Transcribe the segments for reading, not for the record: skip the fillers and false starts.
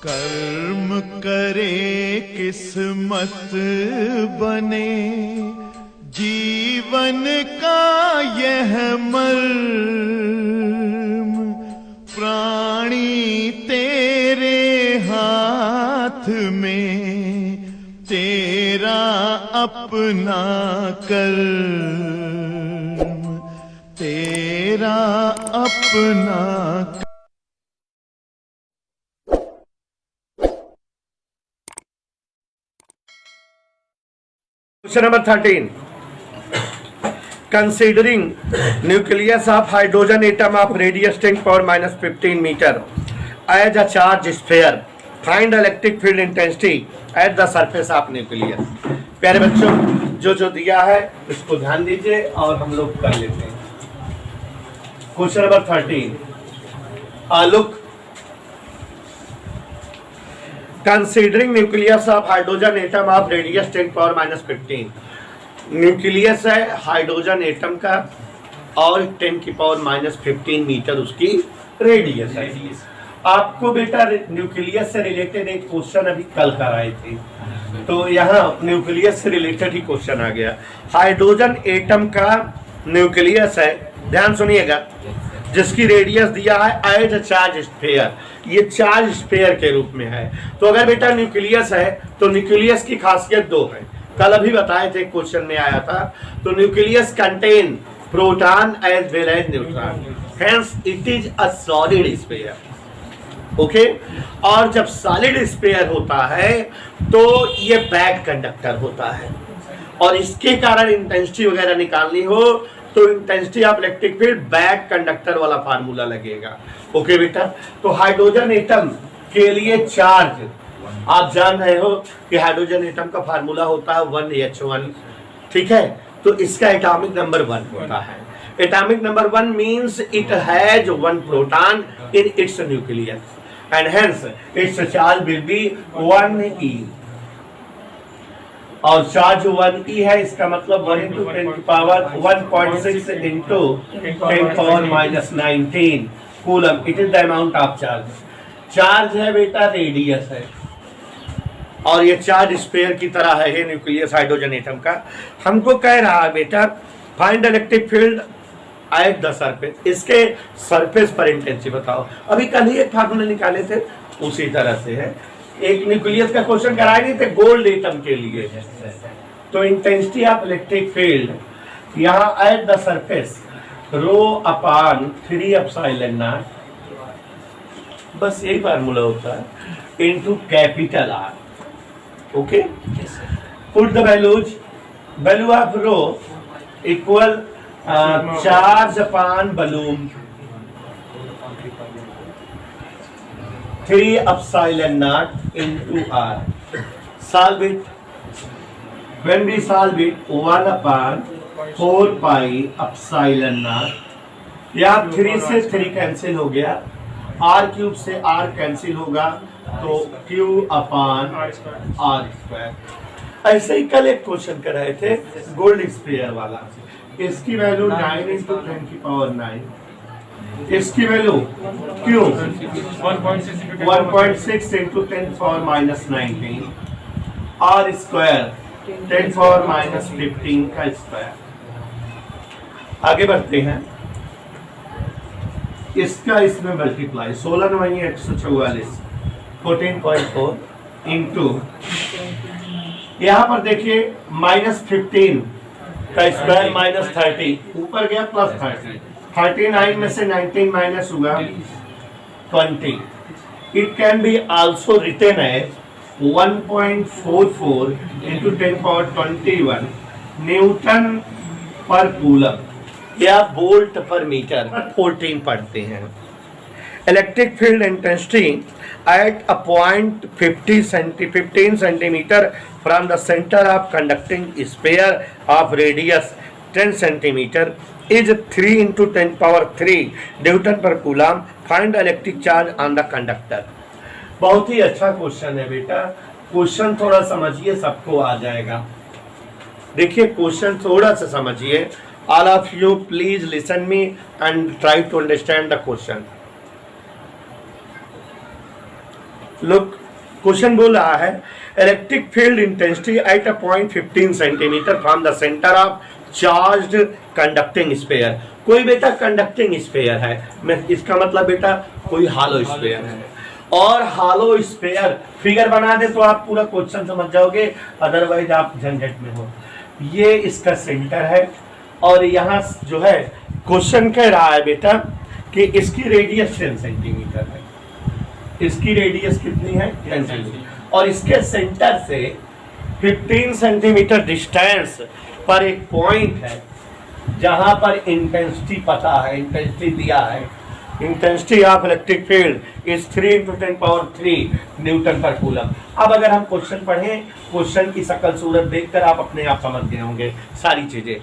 कर्म करे किस्मत बने, जीवन का यह मर्म, प्राणी तेरे हाथ में, तेरा अपना कर्म, तेरा अपना। Question number 13. Considering nucleus of hydrogen atom of radius 10 power minus 15 meter as a charge sphere, find electric field intensity at the surface of nucleus. प्यारे बच्चों, जो दिया है इसको ध्यान दीजिए और हम लोग कर लेते हैं। Question number 13. Look. Considering nucleus of hydrogen atom of radius 10 power minus 15, nucleus है हाइड्रोजन एटम का और 10 की पावर माइनस 15 मीटर उसकी रेडियस है। आपको बेटा न्यूक्लियस से रिलेटेड एक क्वेश्चन अभी कल कराए थे, तो यहाँ न्यूक्लियस से रिलेटेड ही क्वेश्चन आ गया। हाइड्रोजन एटम का न्यूक्लियस है, ध्यान सुनिएगा, जिसकी रेडियस दिया है एज चार्ज स्फीयर, ये चार्ज स्फीयर के रूप में है। तो अगर बेटा न्यूक्लियस है तो न्यूक्लियस की खासियत दो है, कल अभी बताए थे, क्वेश्चन में आया था। तो nucleus contain proton as well as neutron, hence it is a solid sphere. Okay, और जब सॉलिड स्फीयर होता है तो ये बैड कंडक्टर होता है, और इसके कारण इंटेंसिटी वगैरह निकालनी हो तो intensity of electric field back conductor वाला फार्मूला लगेगा। ओके बेटा, तो हाइड्रोजन एटम के लिए चार्ज आप जान रहे हो कि हाइड्रोजन एटम का फार्मूला होता है 1H1, ठीक है। तो इसका एटॉमिक नंबर 1 होता है। Atomic number 1 means it has 1 proton in its nucleus and hence it's charge will be 1e, और चार्ज 1e है, इसका मतलब 1 into 10 की power 1.6 into 10 power minus 19 coulomb, it is the amount of charge. Charge है बेटा, radius है, और ये चार्ज स्फीयर की तरह है ये न्यूक्लियस हाइड्रोजन एटम का। हमको कह रहा है बेटा find electric field at the surface, इसके सरफेस पर इंटेंसिटी बताओ। अभी कल ही एक फार्मूला निकाले थे, उसी तरह से है। एक न्यूक्लियस का क्वेश्चन कराए नहीं थे गोल्ड एटम के लिए, तो इंटेंसिटी ऑफ इलेक्ट्रिक फील्ड यहाँ at the surface rho upon 3 epsilon naught, बस यही फार्मूला होता है, into capital R. Okay, put the values, value of rho equal charge upon balloon 3 epsilon naught into r. Solve it. When we solve it, 1 upon 4 pi epsilon naught, या 3 से 3 cancel हो गया, r cube से r cancel होगा, तो q upon r square. ऐसे ही कल एक क्वेश्चन कराए थे गोल्ड स्फीयर वाला, इसकी वैल्यू 9 into 10 की पावर 9, इसकी वैल्यू क्यों 1.6 into 10 power minus 19 r square 10 power minus 15 का स्क्वायर। आगे बढ़ते हैं, इसका इसमें मल्टीप्लाई 16 वही 144 14.4 इंटू, यहाँ पर देखिए -15 का स्क्वायर -30, ऊपर गया +30, 39 में से 19 माइनस हुआ 20। It can be also written as 1.44 into 10 power 21 newton per coulomb या वोल्ट पर मीटर। 14 पढ़ते हैं। Electric field intensity at a point 15 centimetre from the centre of conducting sphere of radius 10 centimetre is 3 into 10 power 3 newton per coulomb. Find electric charge on the conductor. बहुत ही अच्छा question है बेटा, question थोड़ा समझिए सबको आ जाएगा। देखिए क्वेश्चन थोड़ा सा समझिए, all of you please listen me and try to understand the question. Look, question बोल रहा है electric field intensity at a point 15 centimetre from the centre of charged conducting sphere. कोई बेटा कंडक्टिंग स्फीयर है, मैं इसका मतलब बेटा कोई हालो स्फीयर है, और हालो स्फीयर फिगर बना दे तो आप पूरा क्वेश्चन समझ जाओगे, अदरवाइज आप झंझट में हो। ये इसका सेंटर है और यहाँ जो है क्वेश्चन कह रहा है बेटा कि इसकी रेडियस 10 सेंटीमीटर है, इसकी रेडियस कितनी है 10 सेंटीमीटर, और इसके सेंटर से 15 सेंटीमीटर डिस्टेंस पर एक पॉइंट है जहां पर इंटेंसिटी पता है, इंटेंसिटी दिया है, intensity of electric field is 3 × 10⁻³ Newton per coulomb. अब अगर हम क्वेश्चन पढ़ें, क्वेश्चन की शकल सूरत देखकर आप अपने आप समझ गए होंगे सारी चीजें।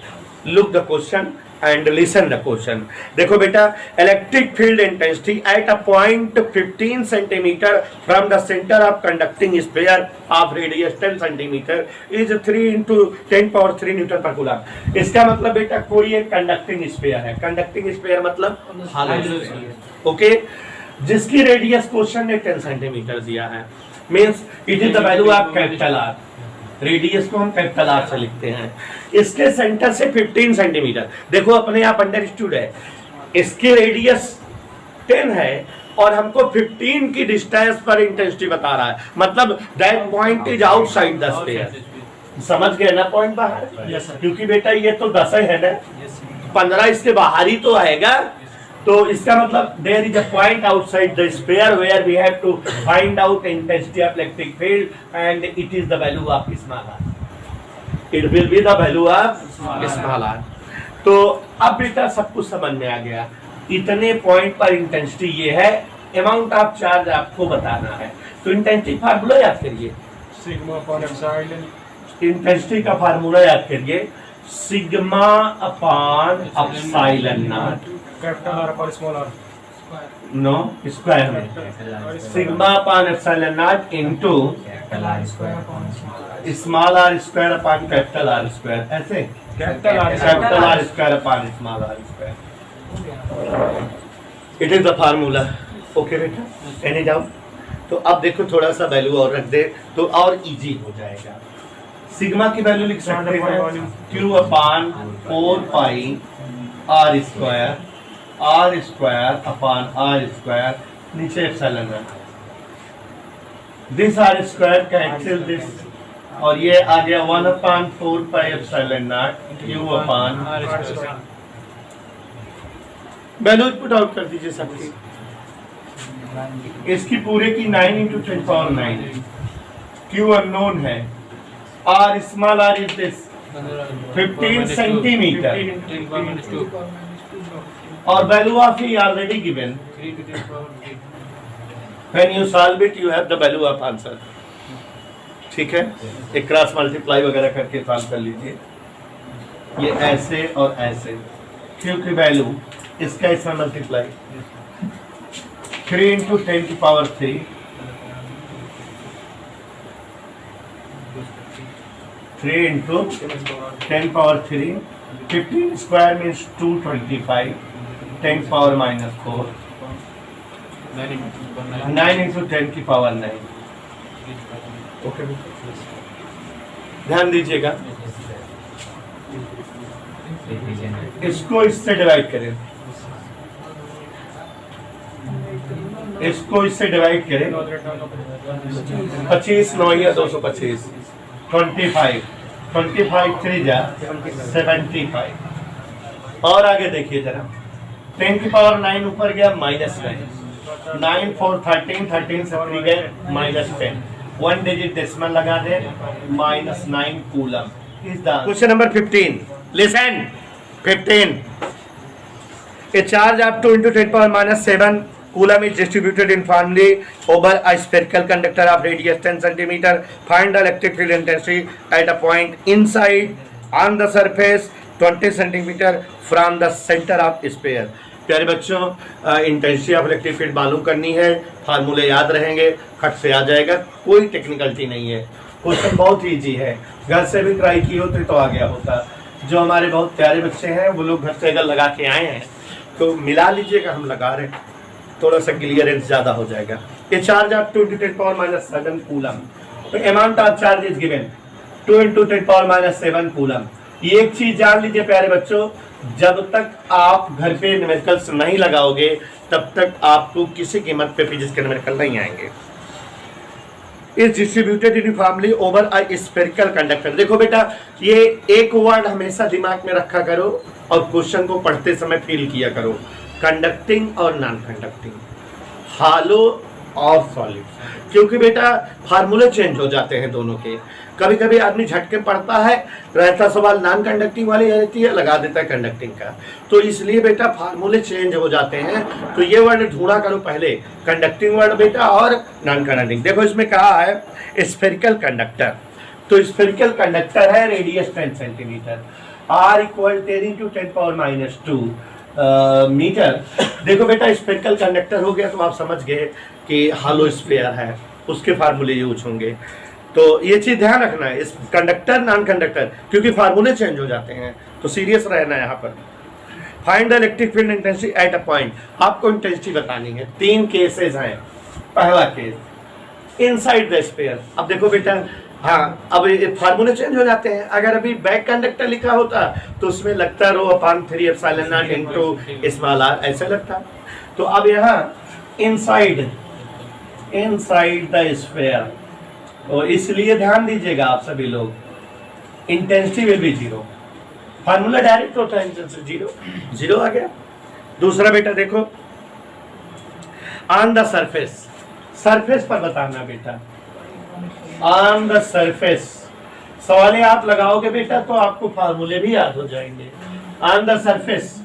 Look the question and listen the question. देखो बेटा, electric field intensity at a point 15 centimetre from the centre of conducting sphere of radius 10 centimetre is 3 × 10⁻³ Newton per coulomb. इसका मतलब बेटा कोई एक कंडक्टिंग स्फीयर है, कंडक्टिंग स्फीयर मतलब हालो sphere, okay, जिसकी रेडियस क्वेश्चन ने 10 सेंटीमीटर दिया है, means it is the value of capital R. Radius को हम कैपिटल आर से लिखते हैं। इसके सेंटर से 15 सेंटीमीटर, देखो अपने आप अंडरस्टूड है, इसकी रेडियस 10 है और हमको 15 की डिस्टेंस पर इंटेंसिटी बता रहा है, मतलब that point is outside the sphere. समझ गए ना पॉइंट बाहर? क्योंकि बेटा ये तो 10 है ना, 15 इसके बाहर ही तो आएगा, तो इसका मतलब there is a point outside the sphere where we have to find out intensity of electric field and it is the value of small R, it will be the value of small R. तो अब बेटा सब कुछ समझ में आ गया, इतने point पर इंटेंसिटी ये है, अमाउंट ऑफ चार्ज आपको बताना है। तो इंटेंसिटी फार्मूला याद करिए, सिग्मा अपॉन एप्सिलॉन, इंटेंसिटी का फार्मूला याद करिए, sigma upon epsilon not, capital R upon small r, no square में, sigma upon epsilon not into small r square upon capital R square, ऐसे capital R square upon small r square, it is the formula. Okay बेटा, any doubt? तो अब देखो थोड़ा सा value और रख दे तो और इजी हो जाएगा। सिग्मा की वैल्यू लिख सकते हैं Q upon 4 pi R square upon R square, नीचे एप्सिलॉन है, this R square cancel this, और ये आ गया 1 upon 4 pi epsilon naught Q upon R square. Value put out कर दीजिए सबकी, इसकी पूरे की 9 × 10⁻⁹, Q अननोन है, R small r is this 15 centimetre, और value of E already given, when you solve it you have the value of answer. ठीक है, एक क्रॉस मल्टीप्लाई वगैरह करके सॉल्व कर लीजिए, ये ऐसे और ऐसे, Q की वैल्यू इसका इसमें मल्टीप्लाई 3 × 10⁻³ 3 × 10⁻³, 15 square means 225, 10⁻⁴, 9 × 10⁹ ओके, ध्यान दीजिएगा, इसको इससे डिवाइड करें, इसको इससे डिवाइड करें, 25 9 या 225, 25 3 जा 75, और आगे देखिए जरा, 10⁻⁹ ऊपर गया -9, 9 4 13, 13 से 3 गए -10, 1 डिजिट डेसिमल लगा दे, -9 coulomb is the question number 15। Listen 15, a charge up to 10⁻⁷ coulomb is distributed uniformly over a spherical conductor of radius 10 centimeter. Find the electric field intensity at a point inside on the surface 20 centimeter from the center of sphere. प्यारे बच्चों, intensity of electric field मालूम करनी है, फार्मूले याद रहेंगे, खट से आ जाएगा, कोई टेक्निकलिटी नहीं है, क्वेश्चन बहुत इजी है, घर से भी ट्राई की होते तो आ गया होता। जो हमारे बहुत प्यारे बच्चे हैं वो लोग घर से अगर लगा के आए हैं तो मिला लीजिएगा, हम लगा रहे हैं, थोड़ा सा क्लियरेंस ज्यादा हो जाएगा। ये चार्ज आप 2 × 10⁻7 कूलम, तो amount of charge is given 2 × 10⁻7 coulomb. ये एक चीज जान लीजिए प्यारे बच्चों, जब तक आप घर पे न्यूमेरिकल्स नहीं लगाओगे तब तक आपको किसी कीमत पे फिजिक्स के न्यूमेरिकल नहीं आएंगे। Is distributed uniformly over a spherical conductor. देखो बेटा, ये एक वर्ड हमेशा दिमाग में रखा करो और क्वेश्चन को पढ़ते समय फील किया करो, कंडक्टिंग और नॉन कंडक्टिंग, हालो और सॉलिड। क्योंकि बेटा फार्मूले चेंज हो जाते हैं दोनों के, कभी कभी आदमी झटके पढ़ता है, रहता सवाल नॉन कंडक्टिंग वाली रहती है, लगा देता है कंडक्टिंग का, तो इसलिए बेटा फार्मूले चेंज हो जाते हैं। तो ये वर्ड ढूंढा करो पहले, कंडक्टिंग वर्ड बेटा और नॉन कंडक्टिंग। देखो इसमें कहा है स्फेरिकल कंडक्टर, तो स्फेरिकल कंडक्टर है, रेडियस 10 सेंटीमीटर, R = 10 × 10⁻²। मीटर। देखो बेटा स्फेरिकल कंडक्टर हो गया तो आप समझ गए कि हालो स्फीयर है, उसके फार्मूले यूज होंगे। तो ये चीज ध्यान रखना है, इस कंडक्टर नॉन कंडक्टर, क्योंकि फार्मूले चेंज हो जाते हैं, तो सीरियस रहना है यहाँ पर। Find the electric field intensity at a point, आपको इंटेंसिटी बतानी है। 3 केसेस हैं। पहला केस इनसाइड द स्फीयर। अब देखो बेटा, हाँ अब फार्मूले चेंज हो जाते हैं। अगर अभी बैक कंडक्टर लिखा होता तो उसमें लगता ρ/3ε0 × r ऐसा लगता। तो अब यहाँ इनसाइड द स्फीयर, और इसलिए ध्यान दीजिएगा आप सभी लोग, intensity will B 0। Formula direct होता है, इंटेंसिटी 0 आ गया। दूसरा बेटा देखो, ऑन द सरफेस, सरफेस पर बताना बेटा, ऑन द सरफेस। सवालें आप लगाओगे बेटा तो आपको फार्मूले भी याद हो जाएंगे। ऑन द सरफेस,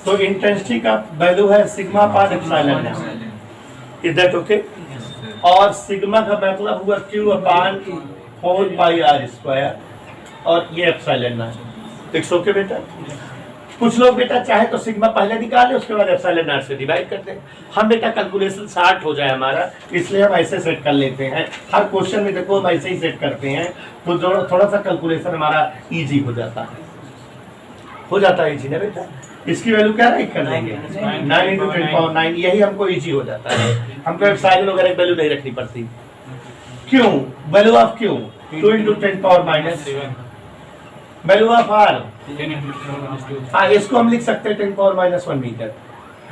तो इंटेंसिटी का वैल्यू है σ/ε0। Is that okay? और सिग्मा का मतलब हुआ Q/4πr², और ये ε0। इट्स ओके बेटा? कुछ लोग बेटा चाहे तो सिग्मा पहले निकाले, उसके बाद ε0 से डिवाइड करते हैं। हम बेटा कैलकुलेशन 60 हो जाए हमारा, इसलिए हम ऐसे सेट कर लेते हैं। हर क्वेश्चन में देखो हम ऐसे ही सेट करते हैं, तो थोड़ा सा कैलकुलेशन हमारा इजी हो जाता है इजी ना बेटा। इसकी वैल्यू क्या राइट कर देंगे, 9 × 10⁻9, यही हमको इजी हो जाता है। हमको एप्सिलॉन वगैरह वैल्यू नहीं रखनी पड़ती। क्यों? वैल्यू ऑफ क्यों 2 × 10⁻7, वैल्यू ऑफ आर, हाँ इसको हम लिख सकते हैं 10⁻1 मीटर।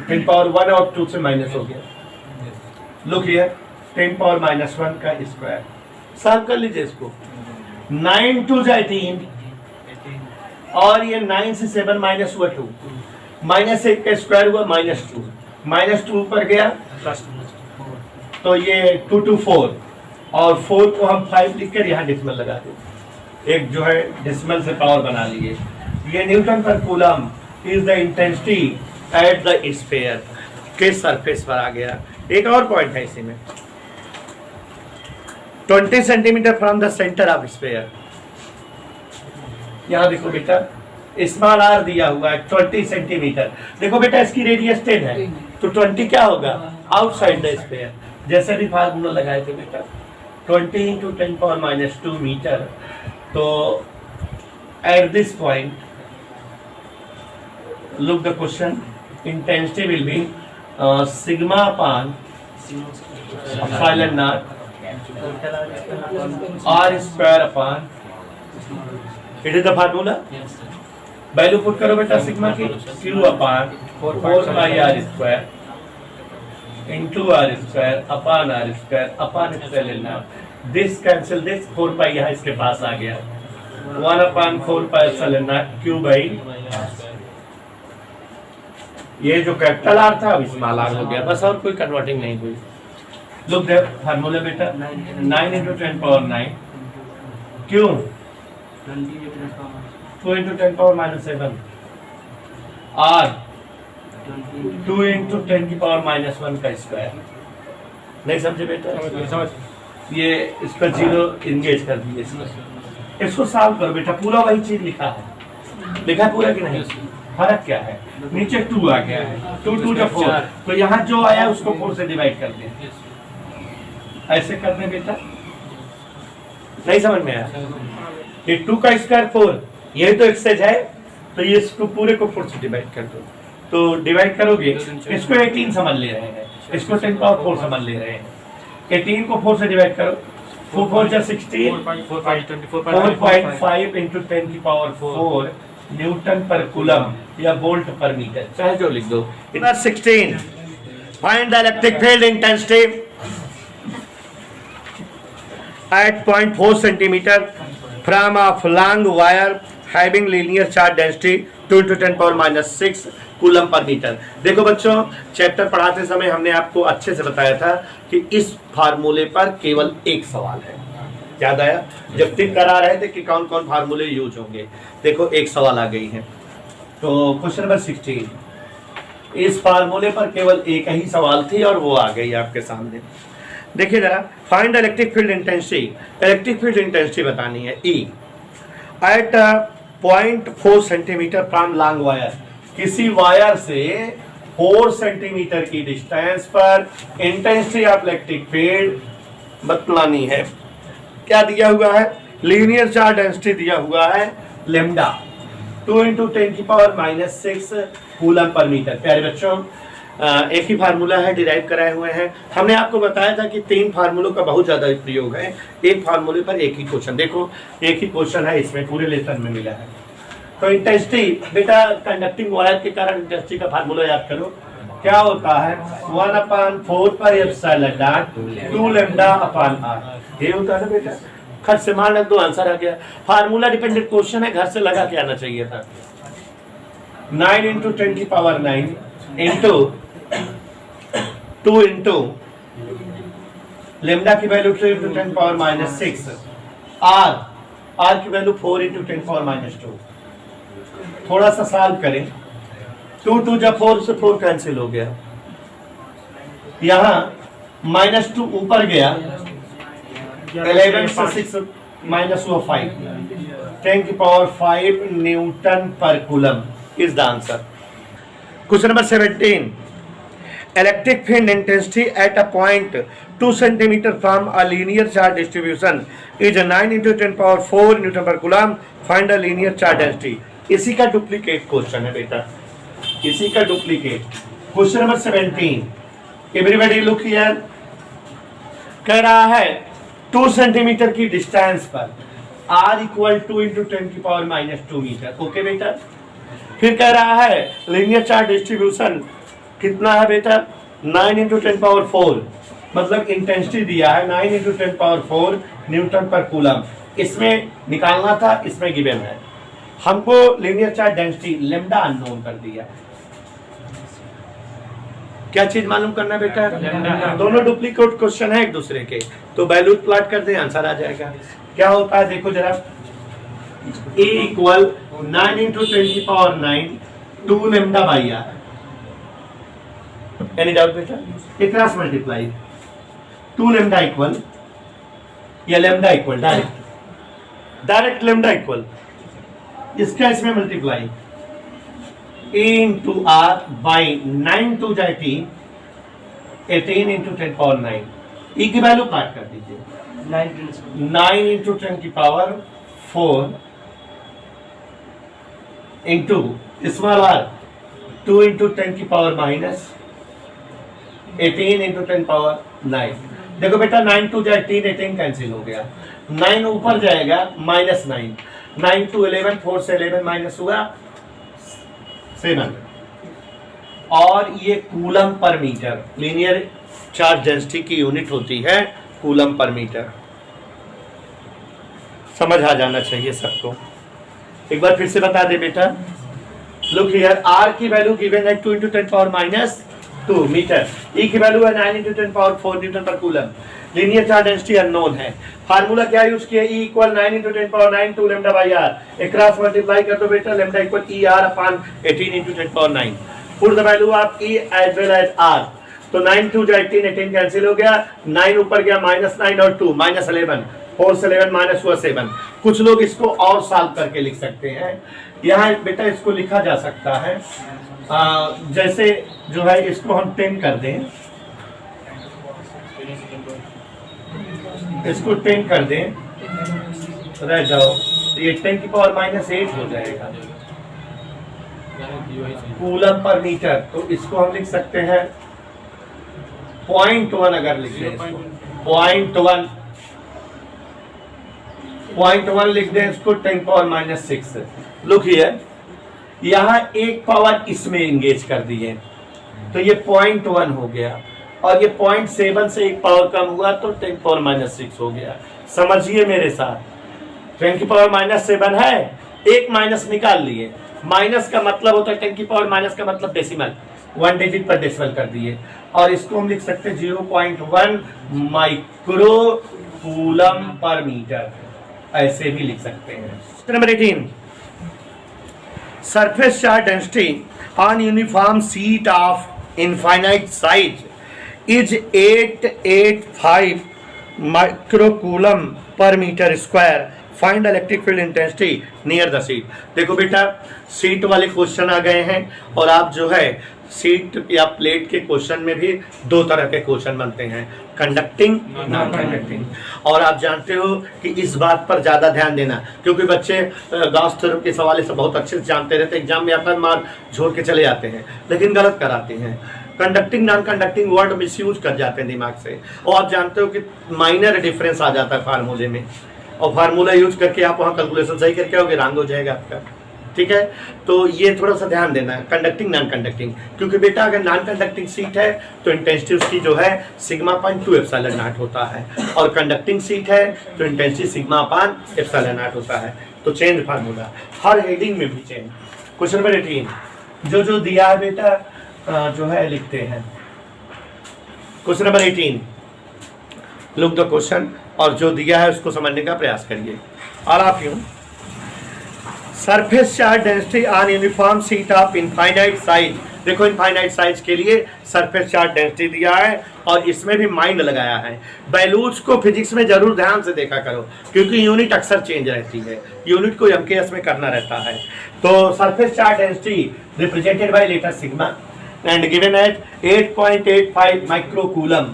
10⁻1 और 2 से माइनस हो गया। लुक हियर, 10⁻1 का स्क्वायर, सॉल्व कर लीजिए इसको। 9 2 × 18, और ये 9 से 7 माइनस हुआ 2, -1 का स्क्वायर हुआ -2, -2 ऊपर गया तो ये 2 2 4, और 4 को हम 5 लिखकर यहाँ डेसिमल लगा दें, एक जो है डेसिमल से पावर बना लिए। ये Newton per coulomb is the intensity at the sphere, के सरफेस पर आ गया। एक और पॉइंट है इसी में, 20 centimetre from the centre of sphere. यहाँ देखो बेटा स्मॉल r दिया हुआ है 20 सेंटीमीटर। देखो बेटा इसकी रेडियस 10 है, तो 20 क्या होगा, आउटसाइड द स्फीयर। जैसे भी फार्मूला लगाए थे बेटा, 20 × 10⁻2 मीटर। तो at this point, look the question, intensity will be σ/ε0 r²/, it is the formula. Value put करो बेटा सिग्मा की, Q/4πr² into r²/r²/ε0। This cancel this, 4π यहाँ इसके पास आ गया, 1/4πε0 Q/r। ये जो कैपिटल आर था अब स्मॉल आर हो गया, बस और कोई कन्वर्टिंग नहीं हुई। लुक देयर फार्मूला बेटा, 9 × 10⁻9 क्यों 2 × 10⁻7 r 2 × 10⁻1 का स्क्वायर। नहीं समझे बेटा? ये इस पर 0 इंगेज कर दिए। इसको सॉल्व करो बेटा, पूरा वही चीज लिखा है पूरा कि नहीं? फर्क क्या है, नीचे 2 आ गया है, 2 2 × 4, तो यहाँ जो आया उसको 4 से डिवाइड कर दें। ऐसे करने बेटा, नहीं समझ में आया? ये 2 का स्क्वायर 4, ये तो एक्सेज है, तो ये इसको पूरे को 4 से डिवाइड कर दो। तो डिवाइड करोगे, इसको 18 समझ ले रहे हैं, इसको 10 पावर 4 समझ ले रहे हैं। 18 को 4 से डिवाइड करो, 4 4 जा 16, 4.5 इंटू 10 की पावर 4 न्यूटन पर कूलम या वोल्ट पर मीटर, चाहे जो लिख दो। 16 find the electric field intensity at 0.4 centimeter from a long wire having linear charge density 2 into 10 power minus 6 coulomb per metre. देखो बच्चों, चैप्टर पढ़ाते समय हमने आपको अच्छे से बताया था कि इस फार्मूले पर केवल एक सवाल है। याद आया जब टिक करा रहे थे कि कौन कौन फार्मूले यूज होंगे? देखो एक सवाल आ गई है। तो क्वेश्चन नंबर 16, इस फार्मूले पर केवल एक ही सवाल थी और वो आ गई आपके सामने। देखिए जरा, find electric field intensity, electric field intensity बतानी है। E at 0.4 centimetre from long wire, किसी वायर से 4 सेंटीमीटर की डिस्टेंस पर इंटेंसिटी ऑफ इलेक्ट्रिक फील्ड बतलानी है। क्या दिया हुआ है? लीनियर चार्ज डेंसिटी दिया हुआ है लेमडा, 2 इंटू 10 की power minus 6 coulomb per metre. प्यारे बच्चों, एक ही फार्मूला है, डिराइव कराए हुए हैं। हमने आपको बताया था कि 3 फार्मूलों का बहुत ज्यादा प्रयोग है, एक फार्मूले पर एक ही क्वेश्चन। देखो एक ही क्वेश्चन है, इसमें पूरे लेसन में मिला है। तो इंटेंसिटी बेटा, कंडक्टिंग वायर के कारण इंटेंसिटी का फार्मूला याद करो। क्या होता है? 1/4 pi epsilon naught 2 lambda upon R. ये होता है ना बेटा, खट से मार दो, आंसर आ गया। फार्मूला डिपेंडेंट क्वेश्चन है, घर से लगा के आना चाहिए था। 9 इंटू 10 की पावर 9 इंटू 2 इंटू लेमडा की value 2 into 10 power minus 6, R की वैल्यू 4 इंटू 10 पावर माइनस 2। थोड़ा सा सॉल्व करें, 2 2 जब 4 से 4 कैंसिल हो गया, यहाँ -2 ऊपर गया, 11 से 6 माइनस हुआ 5, 10 की power 5 newton per coulomb is the answer. Question number 17, electric field intensity at a point 2 centimetre from a linear charge distribution is 9 into 10 power 4 newton per coulomb, find a linear charge density. इसी का duplicate question है बेटा, इसी का duplicate. Question number 17, everybody look here. कह रहा है 2 centimetre की डिस्टेंस पर r इक्वल 2 इंटू 10 की पावर माइनस 2 मीटर। ओके बेटा, फिर कह रहा है लीनियर चार्ज डिस्ट्रीब्यूशन कितना है बेटा? 9 इंटू 10 पावर 4, मतलब इंटेंसिटी दिया है 9 into 10 power 4 newton per coulomb. इसमें निकालना था, इसमें गिवन है। हमको linear charge density lambda unknown कर दिया। क्या चीज मालूम करना बेटा? दोनों डुप्लीकेट क्वेश्चन है एक दूसरे के, तो वैल्यू प्लॉट कर दे, आंसर आ जाएगा। क्या होता है देखो जरा, A इक्वल 9 इंटू 10 की power 9 2 lambda by R. Any doubt बेटा? क्रॉस मल्टीप्लाई 2 लेमडा इक्वल या lambda equal direct lambda equal, इसका इसमें multiply A into R by 9 2 जा 18 इंटू 10 पावर 9। E की वैल्यू काट कर दीजिए, 9 इंटू 10 की power 4 into small R 2 into 10 की पावर माइनस 18 इंटू 10 पावर 9। देखो बेटा 9 2 जा 18 कैंसिल हो गया, 9 ऊपर जाएगा माइनस 9, 9 टू 11, 4 से 11 माइनस हुआ 7। और ये coulomb per metre, linear charge density की यूनिट होती है कूलम पर मीटर। समझ आ जाना चाहिए सबको। एक बार फिर से बता दे बेटा, लुक हियर, आर की वैल्यू गिवन है 2 into 10 power minus 2 metre, E की वैल्यू है 9 into 10 power 4 newton per coulomb, linear charge density unknown है। फार्मूला क्या यूज किया? E equal 9 into 10 power 9 2 lambda by R. Cross multiply कर दो बेटा, lambda equal E R upon 18 into 10 power 9। Put the value of E as well as R. तो 9 2 जा 18 cancel हो गया, 9 ऊपर गया माइनस 9 और 2 माइनस 11, 4 से 11 माइनस हुआ 7। कुछ लोग इसको और सॉल्व करके लिख सकते हैं। यहाँ बेटा इसको लिखा जा सकता है जैसे जो है, इसको हम 10 कर दें, इसको 10 कर दें, रह जाओ, ये 10 की पावर माइनस 8 हो जाएगा कूलम पर मीटर। तो इसको हम लिख सकते हैं 0.1 अगर लिख दें, 0.1 लिख दें इसको 10⁻⁻6। लुक हियर, यहाँ एक पावर इसमें इंगेज कर दी है तो ये 0.1 हो गया, और ये 0.7 से एक पावर कम हुआ तो 10⁻⁻6 हो गया। समझिए मेरे साथ, 10⁻⁻7 है, एक माइनस निकाल लिए, माइनस का मतलब होता है 10⁻⁻, का मतलब डेसिमल, 1 डिजिट पर डेसिमल कर दिए, और इसको हम लिख सकते हैं 0.1 माइक्रो कूलम पर मीटर, ऐसे भी लिख सकते हैं। Number 18, surface charge density on uniform sheet of infinite size is 885 microcoulomb per metre square, find electric field intensity near the sheet. देखो बेटा, सीट वाले क्वेश्चन आ गए हैं, और आप जो है सीट या प्लेट के क्वेश्चन में भी दो तरह के क्वेश्चन बनते हैं, कंडक्टिंग, नॉन कंडक्टिंग। और आप जानते हो कि इस बात पर ज्यादा ध्यान देना, क्योंकि बच्चे गॉस थ्योरम के सवाल से बहुत अच्छे से जानते रहते हैं, एग्जाम में आता है मार छोड़ के चले जाते हैं, लेकिन गलत कराते हैं। Conducting non conducting word miss use कर जाते हैं दिमाग से, और आप जानते हो कि माइनर डिफरेंस आ जाता है फार्मूले में, और फार्मूला यूज करके आप वहाँ कैलकुलेशन सही करके आओगे, रॉन्ग हो जाएगा आपका। ठीक है, तो ये थोड़ा सा ध्यान देना है, कंडक्टिंग नॉन कंडक्टिंग, क्योंकि बेटा अगर नॉन कंडक्टिंग सीट है तो इंटेंसिटी उसकी जो है σ/2 एप्सिलॉन नॉट होता है, और कंडक्टिंग सीट है तो इंटेंसिटी σ/एप्सिलॉन नॉट होता है। तो चेंज फार्मूला हर हेडिंग में भी चेंज। क्वेश्चन नंबर 18, जो दिया है बेटा जो है लिखते हैं। Question number 18, look the question, और जो दिया है उसको समझने का प्रयास करिए। और आप यूं, surface charge density on uniform sheet of infinite size. देखो इनफाइनाइट साइज के लिए सरफेस चार्ज डेंसिटी दिया है, और इसमें भी माइंड लगाया है। वैल्यूज को फिजिक्स में जरूर ध्यान से देखा करो, क्योंकि यूनिट अक्सर चेंज रहती है, यूनिट को एमकेएस में करना रहता है। तो surface charge density represented by letter sigma and given at 8.85 microcoulomb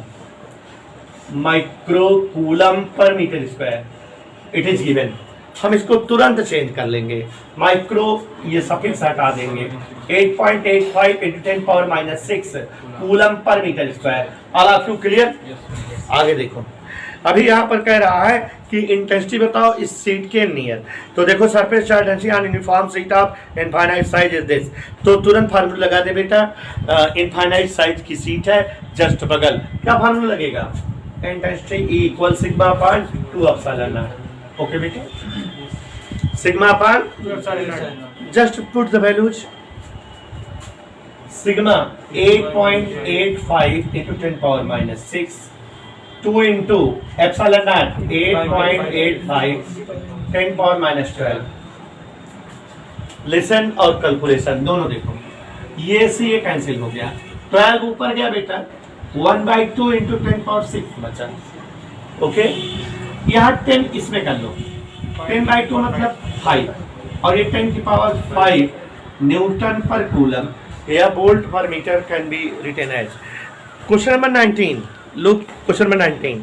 per metre square, it is given. हम इसको तुरंत चेंज कर लेंगे, माइक्रो ये सफिक्स हटा देंगे, 8.85 × 10⁻⁻6 coulomb per metre square. All of you clear? आगे देखो, अभी यहाँ पर कह रहा है कि इंटेंसिटी बताओ इस सीट के नियर। तो देखो surface charge density on uniform sheet of infinite size is this, तो तुरंत फार्मूला लगा दे बेटा। इनफाइनाइट साइज की सीट है जस्ट बगल, क्या फार्मूला लगेगा? Intensity equal σ/2 epsilon not. Okay बेटे, σ/, just put the values. Sigma 8.85 × 10⁻⁻6 2 into epsilon naught 8.85 10⁻⁻12। Listen और कैलकुलेशन दोनों देखो, ये से ये कैंसिल हो गया, 12 ऊपर गया बेटा, 1/2 × 10⁻6 बचा। ओके, यहाँ 10 इसमें कर लो, 10/2 मतलब 5, और ये 10⁵ न्यूटन पर कूलम या volt per metre can be written as. Question number 19, look question number 19,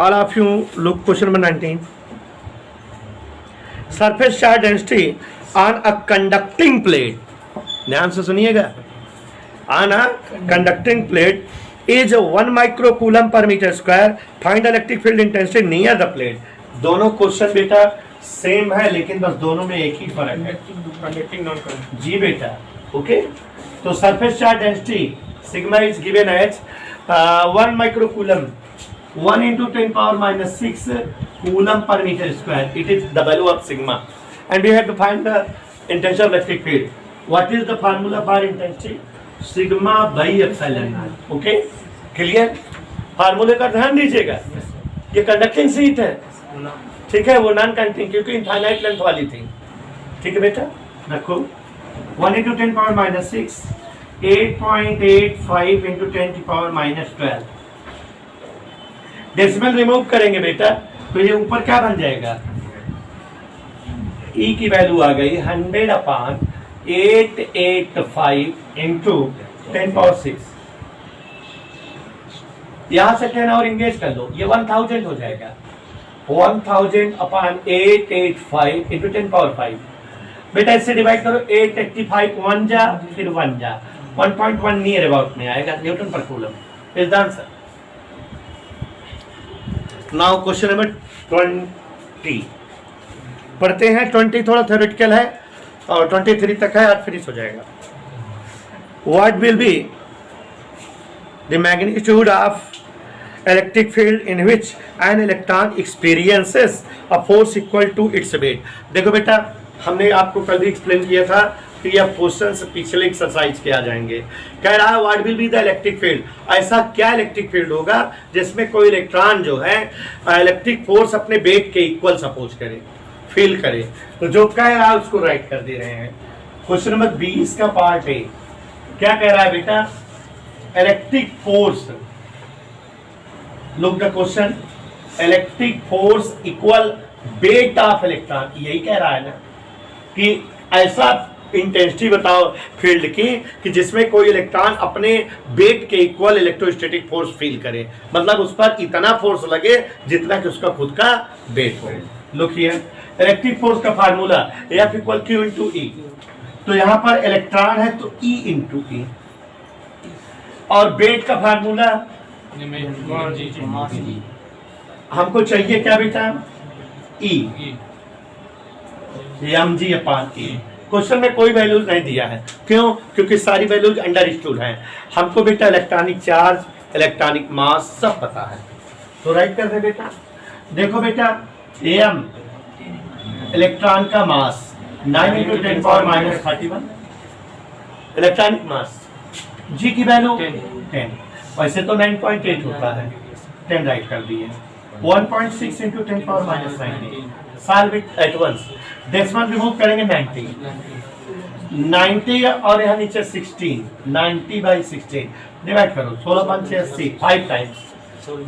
all of you look question number 19। Surface charge density on a conducting plate, ध्यान से सुनिएगा, on a conducting plate is 1 microcoulomb per metre square, find electric field intensity near the plate. दोनों question बेटा same है, लेकिन बस दोनों में एक ही फर्क है, कंडक्टिंग नॉन कंडक्टिंग। जी बेटा। ओके, तो surface charge density sigma is given as 1 microcoulomb 1 × 10⁻⁻6 coulomb per metre square, it is the value of sigma, and we have to find the intensity of electric field. What is the formula for intensity? σ/ε not. Okay, clear? फार्मूले का ध्यान दीजिएगा, ये conducting seat है, ठीक है, वो non conducting क्योंकि इनफाइनाइट लेंथ वाली थी। ठीक है बेटा, रखो 1 × 10⁻⁻6 8.85 × 10⁻12। डेसिमल रिमूव करेंगे बेटा, तो ये ऊपर क्या बन जाएगा? ई की वैल्यू आ गई 100/885 × 10⁻6। यहां से 10 और इंगेज कर लो, ये 1000 हो जाएगा, 1000/885 × 10⁻5। बेटा इससे डिवाइड करो, 885 1 जा, फिर 1 जा, 1.1 नियर अबाउट में आएगा Newton per coulomb. Is the answer. Now question number 20 पढ़ते हैं। 20 थोड़ा थ्योरेटिकल है और 23 तक है, आज फिनिश हो जाएगा। What will be the magnitude of electric field in which an electron experiences a force equal to its weight. देखो बेटा, हमने आपको कल भी एक्सप्लेन किया था कि यह क्वेश्चन पिछले एक्सरसाइज के आ जाएंगे। कह रहा है what will be the electric field, ऐसा क्या इलेक्ट्रिक फील्ड होगा जिसमें कोई इलेक्ट्रॉन जो है इलेक्ट्रिक फोर्स अपने वेट के इक्वल सपोज करे, फील करे। तो जो कह रहा है उसको राइट कर दे रहे हैं। क्वेश्चन नंबर 20 का पार्ट है। क्या कह रहा है बेटा? Electric force, look the question, electric force equal weight of electron. यही कह रहा है ना कि ऐसा इंटेंसिटी बताओ फील्ड की कि जिसमें कोई इलेक्ट्रॉन अपने वेट के इक्वल इलेक्ट्रोस्टैटिक फोर्स फील करे, मतलब उस पर इतना फोर्स लगे जितना कि उसका खुद का वेट हो। लुक हियर, इलेक्ट्रिक फोर्स का formula F equal Q into E। तो यहां पर इलेक्ट्रॉन है तो E इंटू E, और वेट का फार्मूला हमको चाहिए क्या बेटा? E mg upon E। Question में कोई वैल्यूज नहीं दिया है, क्यों? क्योंकि सारी वैल्यूज अंडरस्टूड हैं। हमको बेटा इलेक्ट्रॉनिक चार्ज, इलेक्ट्रॉनिक मास सब पता है, तो राइट कर दे बेटा। देखो बेटा, m इलेक्ट्रॉन का मास 9 × 10⁻31 इलेक्ट्रॉनिक मास, g की वैल्यू 10, वैसे तो 9.8 होता है, 10 राइट कर दिए। 1.6 × 10⁻19, solve it at once. Decimal remove करेंगे 90 और यहाँ नीचे 16, 90/16 डिवाइड करो, 16×6 5 टाइम्स,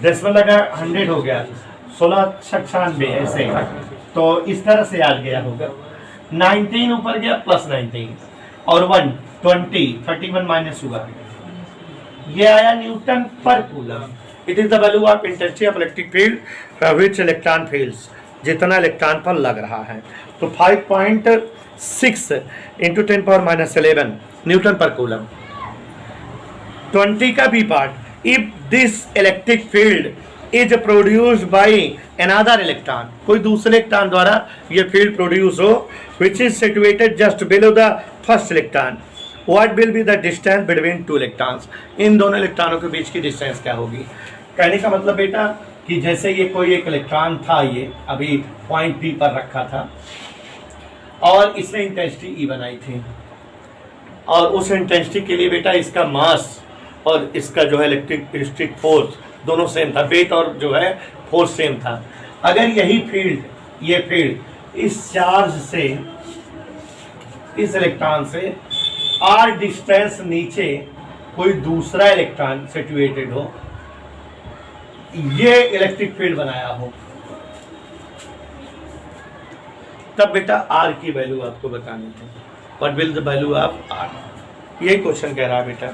डेसिमल लगा 100 हो गया, 16×96 ऐसे, तो इस तरह से आ गया होगा। 19 ऊपर गया प्लस 19 और 1 20 31 माइनस हुआ, ये आया Newton per coulomb. It is the value of intensity of electric field which electron fields, जितना इलेक्ट्रॉन पर लग रहा है। तो 5.6 × 10⁻11 न्यूटन पर कूलम। 20 का B part, if this electric field is produced by another electron, कोई दूसरे इलेक्ट्रॉन द्वारा ये फील्ड प्रोड्यूस हो, which is situated just below the first electron, what will be the distance between two electrons. इन दोनों इलेक्ट्रॉनों के बीच की डिस्टेंस क्या होगी? कहने का मतलब बेटा कि जैसे ये कोई एक इलेक्ट्रॉन था, ये अभी पॉइंट P पर रखा था और इसने इंटेंसिटी E बनाई थी, और उस इंटेंसिटी के लिए बेटा इसका मास और इसका जो है इलेक्ट्रिक फोर्स दोनों सेम था, वेट और जो है फोर्स सेम था। अगर यही फील्ड, ये फील्ड इस चार्ज से, इस इलेक्ट्रॉन से r डिस्टेंस नीचे कोई दूसरा इलेक्ट्रॉन सिचुएटेड हो, ये इलेक्ट्रिक फील्ड बनाया हो, तब बेटा R की वैल्यू आपको बतानी थी। What will the value of R, ये क्वेश्चन कह रहा है बेटा।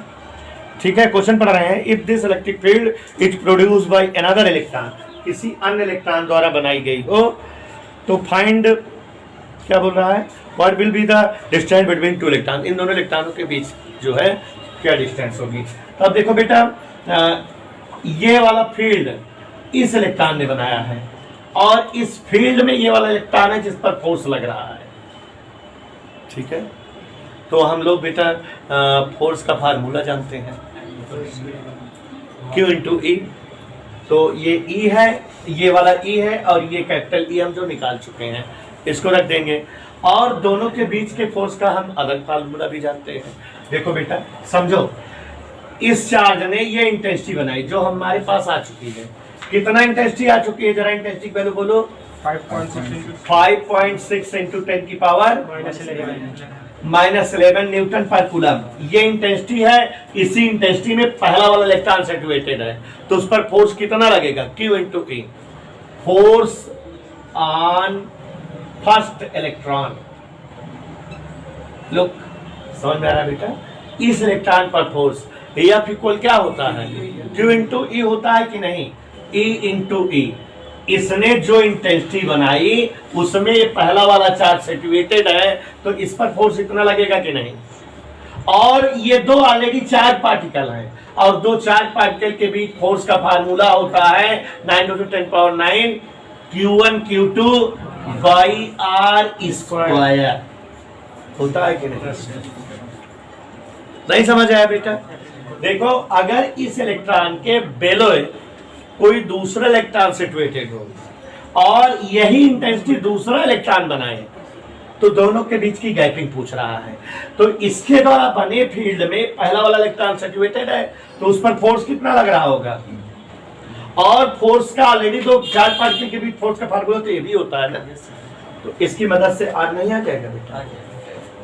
ठीक है, क्वेश्चन पढ़ रहे हैं। If this electric field is produced by another electron, किसी अन्य इलेक्ट्रॉन द्वारा बनाई गई हो, तो फाइंड, क्या बोल रहा है? What will be the distance between two electron, इन दोनों इलेक्ट्रॉनों के बीच जो है क्या डिस्टेंस होगी। अब देखो बेटा, ये वाला फील्ड इस इलेक्ट्रॉन ने बनाया है, और इस फील्ड में ये वाला इलेक्ट्रॉन है जिस पर फोर्स लग रहा है। ठीक है, तो हम लोग बेटा फोर्स का फार्मूला जानते हैं, Q इंटू E। तो ये E है, ये वाला E है, और ये कैपिटल E हम जो निकाल चुके हैं, इसको रख देंगे। और दोनों के बीच के फोर्स का हम अलग फार्मूला भी जानते हैं। देखो बेटा समझो, इस चार्ज ने ये इंटेंसिटी बनाई जो हमारे पास आ चुकी है। कितना इंटेंसिटी आ चुकी है? जरा इंटेंसिटी वैल्यू बोलो। 5.6 इंटू 10 की पावर -11 न्यूटन पर कूलम। ये इंटेंसिटी है, इसी इंटेंसिटी में पहला वाला इलेक्ट्रॉन सिचुएटेड है, तो उस पर फोर्स कितना लगेगा? Q into E, force on first electron. Look, समझ में आ रहा है बेटा? इस इलेक्ट्रॉन पर फोर्स F इक्वल क्या होता है? Q इंटू E होता है कि नहीं? E into E। इसने जो इंटेंसिटी बनाई उसमें ये पहला वाला चार्ज सिचुएटेड है, तो इस पर फोर्स इतना लगेगा कि नहीं? और ये दो ऑलरेडी चार्ज पार्टिकल हैं, और दो चार्ज पार्टिकल के बीच फोर्स का फार्मूला होता है 9 × 10⁹ Q1 Q2 by are square. होता है कि नहीं समझ आया बेटा? देखो, अगर इस इलेक्ट्रॉन के बेलो कोई दूसरा इलेक्ट्रॉन सिचुएटेड हो और यही इंटेंसिटी दूसरा इलेक्ट्रॉन बनाए, तो दोनों के बीच की गैपिंग पूछ रहा है। तो इसके द्वारा बने फील्ड में पहला वाला इलेक्ट्रॉन सिचुएटेड है, तो उस पर फोर्स कितना लग रहा होगा, और फोर्स का ऑलरेडी दो चार्ज पार्टिकल के बीच फोर्स का फार्मूला तो ये भी होता है ना, तो इसकी मदद से आर नहीं आ जाएगा बेटा?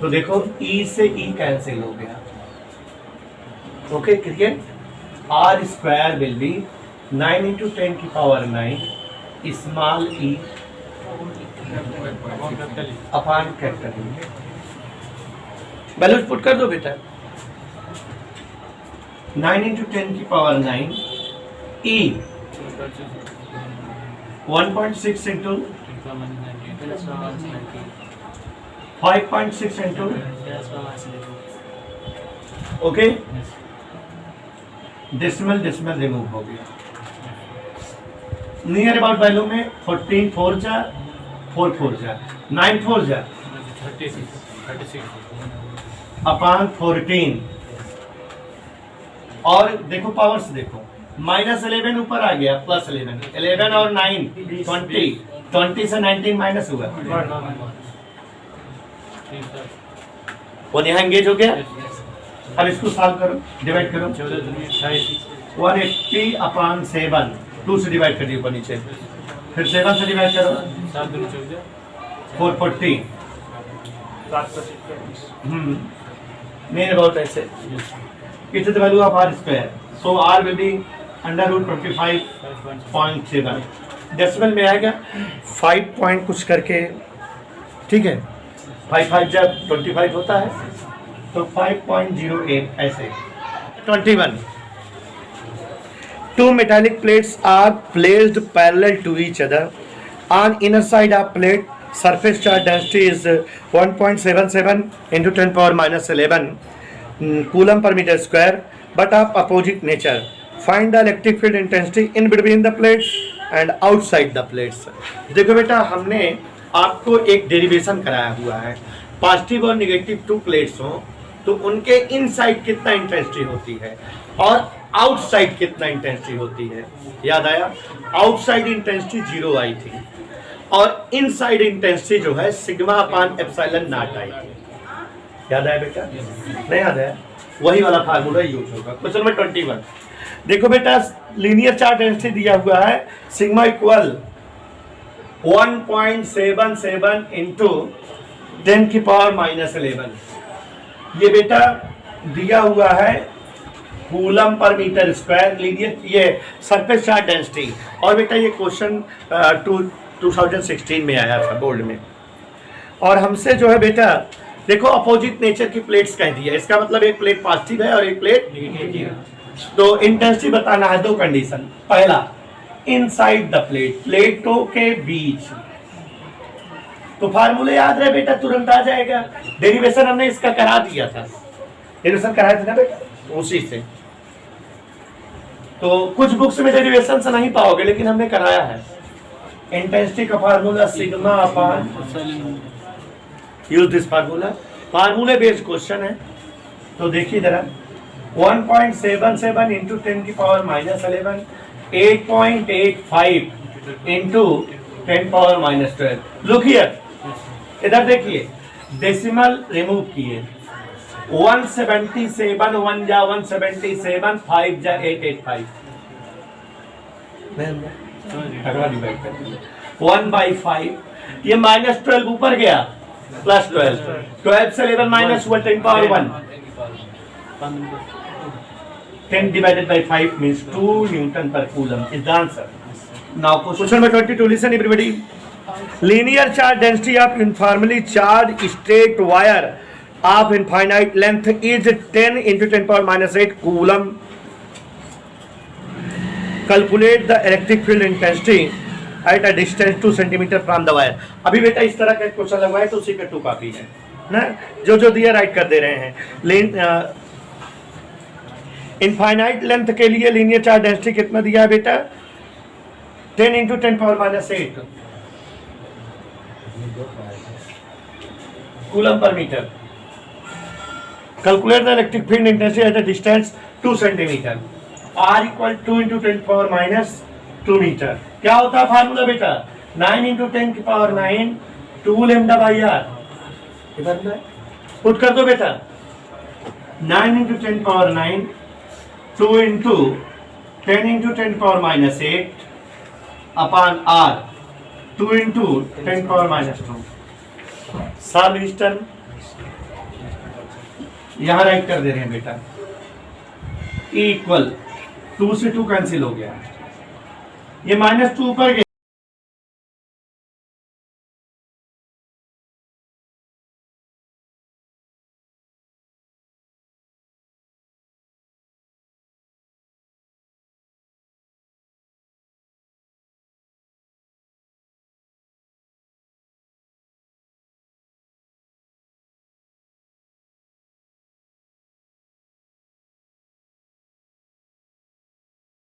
तो देखो, ई से ई कैंसिल हो गया। Okay cricket, R square will be 9 × 10⁹ small E upon capital E. Values put कर दो बेटा। 9 × 10⁹ ई 1.6 × 5.6 × ओके, डेसिमल रिमूव हो गया। नियर अबाउट वैल्यू में 14 4 जा 4 4 जा 9 4 जा 36 अपॉन 14, और देखो पावर्स देखो, -11 ऊपर आ गया, +11, 11 और 9 20 से 19 माइनस हुआ, वो यहाँ एंगेज हो गया। अब इसको सॉल्व करो, डिवाइड करो। 180 अपॉन 7, 2 से डिवाइड कर दिया ऊपर नीचे, फिर 7 से डिवाइड करो, 440। मेन अबाउट ऐसे it is the value of R square, so R will be √25.7। Decimal में आएगा 5 पॉइंट कुछ करके, ठीक है, 5 5 जब 25 होता है, तो 5.08 ऐसे। 21 Two metallic plates are placed parallel to each other. On inner side of plate, surface charge density is 1.77 × 10⁻11 coulomb per meter square, but of opposite nature. Find the electric field intensity in between the plates and outside the plates. देखो बेटा, हमने आपको एक derivation कराया हुआ है। Positive और negative 2 plates हों तो उनके इनसाइड कितना इंटेंसिटी होती है और आउटसाइड कितना इंटेंसिटी होती है। याद आया? आउटसाइड इंटेंसिटी 0 आई थी और इनसाइड इंटेंसिटी जो है sigma upon epsilon not I थी। याद आया बेटा? नहीं याद आया? वही वाला फार्मूला यूज होगा। क्वेश्चन नंबर 21 देखो बेटा, लीनियर चार्ज डेंसिटी दिया हुआ है सिग्मा इक्वल 1.77 इंटू 10⁻11। ये बेटा दिया हुआ है coulomb per metre square linear, ये सरफेस चार्ज डेंसिटी। और बेटा ये क्वेश्चन 2016 में आया था बोर्ड में। और हमसे जो है बेटा देखो अपोजिट नेचर की प्लेट्स कह दिया, इसका मतलब एक प्लेट पॉजिटिव है और एक प्लेट नेगेटिव। तो इंटेंसिटी बताना है, 2 कंडीशन। पहला, इनसाइड द प्लेट, प्लेटों के बीच। तो फार्मूले याद रहे बेटा, तुरंत आ जाएगा। डेरिवेशन हमने इसका करा दिया था, डेरिवेशन कराया था ना बेटा, उसी से। तो कुछ बुक्स में डेरिवेशन से नहीं पाओगे, लेकिन हमने कराया है। इंटेंसिटी का formula sigma upon, use this formula, फार्मूले बेस्ड क्वेश्चन है। तो देखिए जरा, 1.77 इंटू 10⁻11, 8.85 इंटू 10⁻12। लुक हियर, इधर देखिए, डेसिमल रिमूव किए, 177 1 जा 177, 5 जा 885, 1/5। ये -12 ऊपर गया, +12, 12 से 11 माइनस हुआ 10⁻1। 10 divided by 5 means 2 Newton per coulomb is the answer. Now question number 22, listen everybody. Linear charge density of uniformly charged straight wire of infinite length is 10 into 10⁻8 coulomb. Calculate the electric field intensity at a distance 2 centimeter from the wire. अभी बेटा इस तरह का question लगवाए तो उसी का 2 copy है। ना, जो जो दिया राइट कर दे रहे हैं। इनफाइनाइट लेंथ के लिए लीनियर चार्ज डेंसिटी कितना दिया है बेटा? 10 × 10⁻⁸ coulomb per metre. Calculate the electric field intensity at a distance 2 centimetre. R = 2 × 10⁻² metre. क्या होता है फार्मूला बेटा? 9 × 10⁹ 2 λ/r। इधर ना पुट कर दो बेटा। 9 × 10⁻⁹ 2 × 10 × 10⁻⁸ अपॉन R 2 × 10⁻²। सॉल्व इस टर्म, यहां राइट कर दे रहे हैं बेटा। E = 2 से 2 कैंसिल हो गया, ये -2 ऊपर गया।